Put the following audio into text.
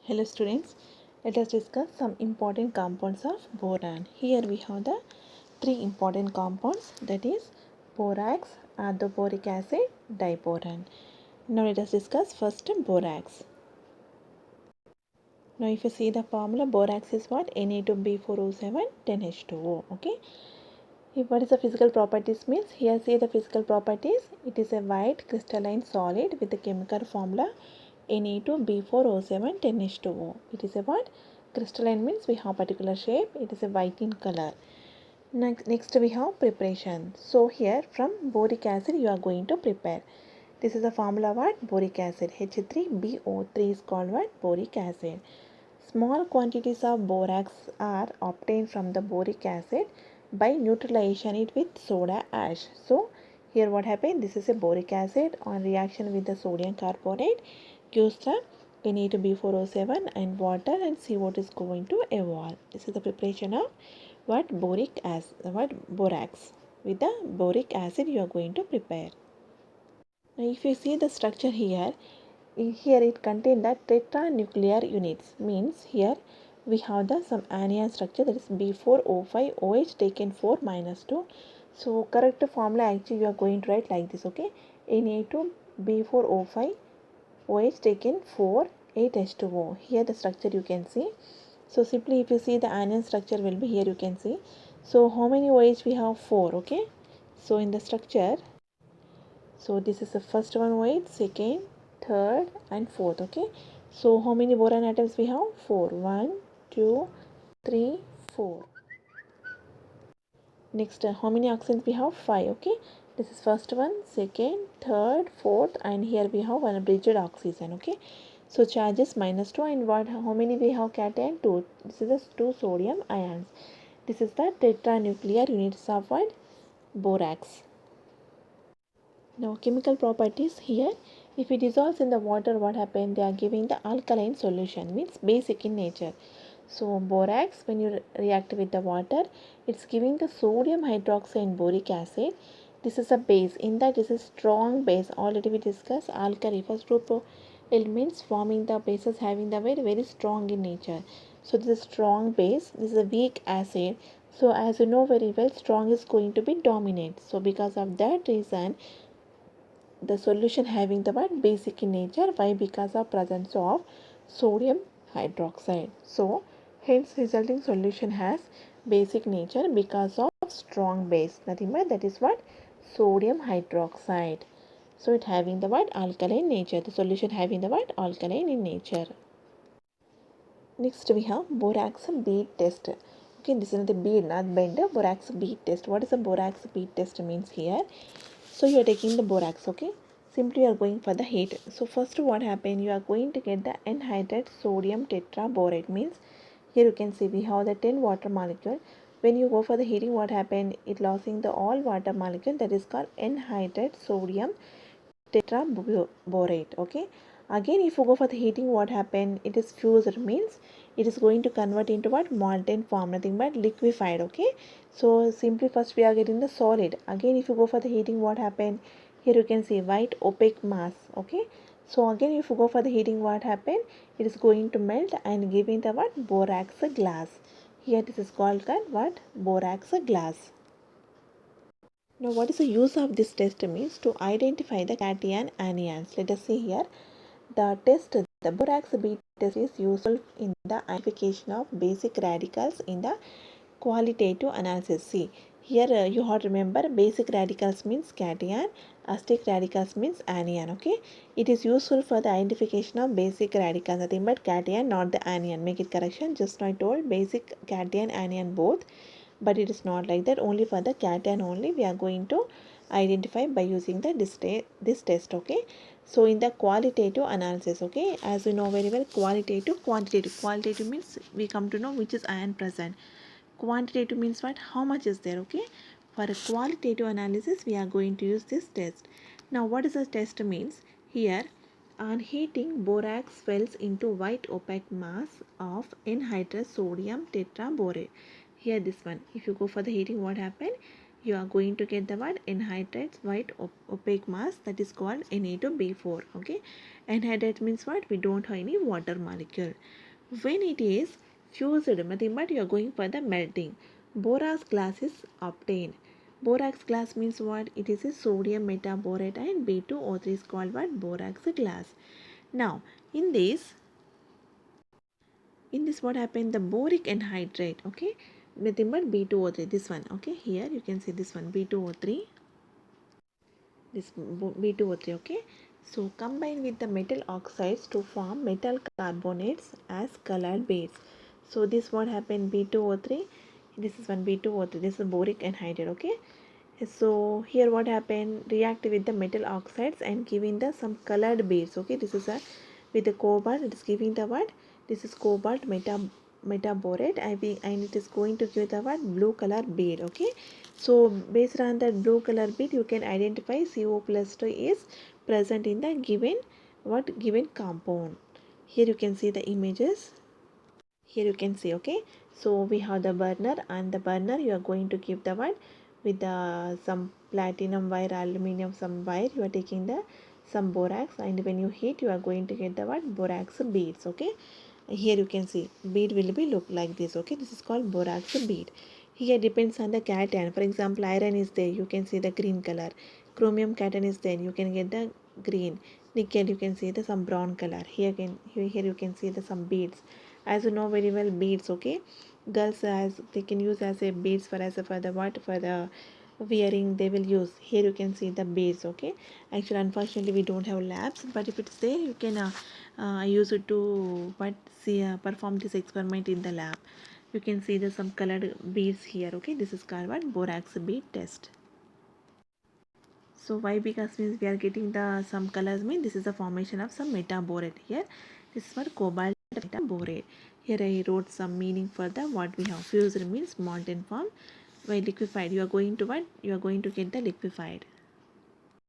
Hello students, let us discuss some important compounds of boron. Here we have the three important compounds, that is borax, ardoboric acid, diboron. Now let us discuss first borax. Now if you see the formula, borax is what? Na2B4O7 10H2O. Okay. What is the physical properties means? Here see the physical properties. It is a white crystalline solid with the chemical formula Na2B4O7 10H2O. It is a what? Crystalline means we have particular shape. It is a white in color. Next we have preparation. So here from boric acid you are going to prepare. This is the formula what? Boric acid. H3BO3 is called what? Boric acid. Small quantities of borax are obtained from the boric acid by neutralization it with soda ash. So here what happened? This is a boric acid on reaction with the sodium carbonate gives the Na2B4O7 and water and CO2 is going to evolve. This is the preparation of what? Boric acid, what? Borax. With the boric acid you are going to prepare. Now if you see the structure here, here it contains the tetranuclear units, means here we have the some anion structure, that is B4O5 OH taken 4 minus 2. So correct formula actually you are going to write like this, okay? Na2B4O5 OH taken 4 8H2O. Here the structure you can see. So simply if you see the anion structure will be here, you can see. So how many OH we have? 4, okay? So in the structure, so this is the first one OH, second, third and fourth, okay? So how many boron atoms we have? 4. 1 2 3 4. Next, how many oxygens we have? 5, okay? This is first one, second, third, fourth, and here we have one bridged oxygen, okay? So charges minus 2, and what? How many we have? Cation 2. This is the 2 sodium ions. This is the tetranuclear units of what? Borax. Now chemical properties here, if it dissolves in the water, what happens? They are giving the alkaline solution, means basic in nature. So borax, when you react with the water, it's giving the sodium hydroxide and boric acid. This is a base. In that is a strong base. Already we discussed alkali first group of elements forming the bases having the very strong in nature. So this is strong base. This is a weak acid. So as you know very well, strong is going to be dominant. So because of that reason, the solution having the what? Basic in nature. Why? Because of presence of sodium hydroxide. So hence resulting solution has basic nature because of strong base. Nothing but that is what? Sodium hydroxide. So it having the what? Alkaline nature. The solution having the what? Alkaline in nature. Next we have borax bead test. Okay, this is the bead, not bender. Borax bead test. What is the borax bead test means here? So you are taking the borax, okay? Simply you are going for the heat. So first what happened? You are going to get the anhydride sodium tetraborate, means here you can see we have the 10 water molecule. When you go for the heating, what happened? It losing the all water molecule, that is called anhydride sodium tetraborate, okay? Again if you go for the heating, what happened? It is fused, means it is going to convert into what? Molten form, nothing but liquefied, okay? So simply first we are getting the solid. Again if you go for the heating, what happened? Here you can see white opaque mass, okay? So again if you go for the heating, what happened? It is going to melt and giving the what? Borax glass. Here this is called what? Borax glass. Now, what is the use of this test means? To identify the cation anions. Let us see here. The test, the borax bead test, is useful in the identification of basic radicals in the qualitative analysis. See, here you have to remember basic radicals means cation, acetic radicals means anion. Okay, it is useful for the identification of basic radicals, nothing but cation, not the anion. Make it correction. Just now I told basic cation, anion both, but it is not like that. Only for the cation only we are going to identify by using the this test, okay? So in the qualitative analysis, okay, as you know very well, qualitative means we come to know which is ion present. Quantitative means what? How much is there, okay? For a qualitative analysis we are going to use this test. Now what is the test means? Here, on heating, borax falls into white opaque mass of anhydrous sodium tetraborate. Here this one, if you go for the heating, what happened? you are going to get the what anhydride white opaque mass, that is called Na2B4. Okay, anhydride means what? We don't have any water molecule. When it is fused, nothing but you are going for the melting. Borax glass is obtained. Borax glass means what? It is a sodium metaborate and B2O3 is called what? Borax glass. Now in this what happened, the boric anhydride, okay, nothing but B2O3, this one, okay, here you can see this one B2O3, this B2O3, okay. So combine with the metal oxides to form metal carbonates as colored beads. So this what happened, B2O3, this is one B2O3, this is boric anhydride, okay. So here what happened, react with the metal oxides and giving the some colored beads, okay. This is a with the cobalt, it is giving the what, this is cobalt metaborate, and it is going to give the what, blue color bead, okay. So based on that blue color bead you can identify CO plus 2 is present in the given compound. Here you can see the images, here you can see, okay. So we have the burner, and the burner you are going to give the one with the some platinum wire, aluminum some wire, you are taking the some borax, and when you heat you are going to get the what, borax beads, okay. Here you can see bead will be look like this, okay. This is called borax bead. Here depends on the cation. For example, iron is there, you can see the green color. Chromium cation is there, you can get the green. Nickel, you can see the some brown color. Here you can see the some beads. As you know very well, beads, okay. Girls as they can use as a beads for the what, for the wearing they will use. Here you can see the beads, okay. Actually unfortunately we don't have labs, but if it's there you can use it to but see perform this experiment in the lab. You can see the some colored beads here, okay. This is called what, borax bead test. So why? Because means we are getting the some colors, mean this is the formation of some metaborate here. This is for cobalt metaborate. Here I wrote some meaning for the what we have. Fused means molten form. By liquefied, you are going to what? You are going to get the liquefied.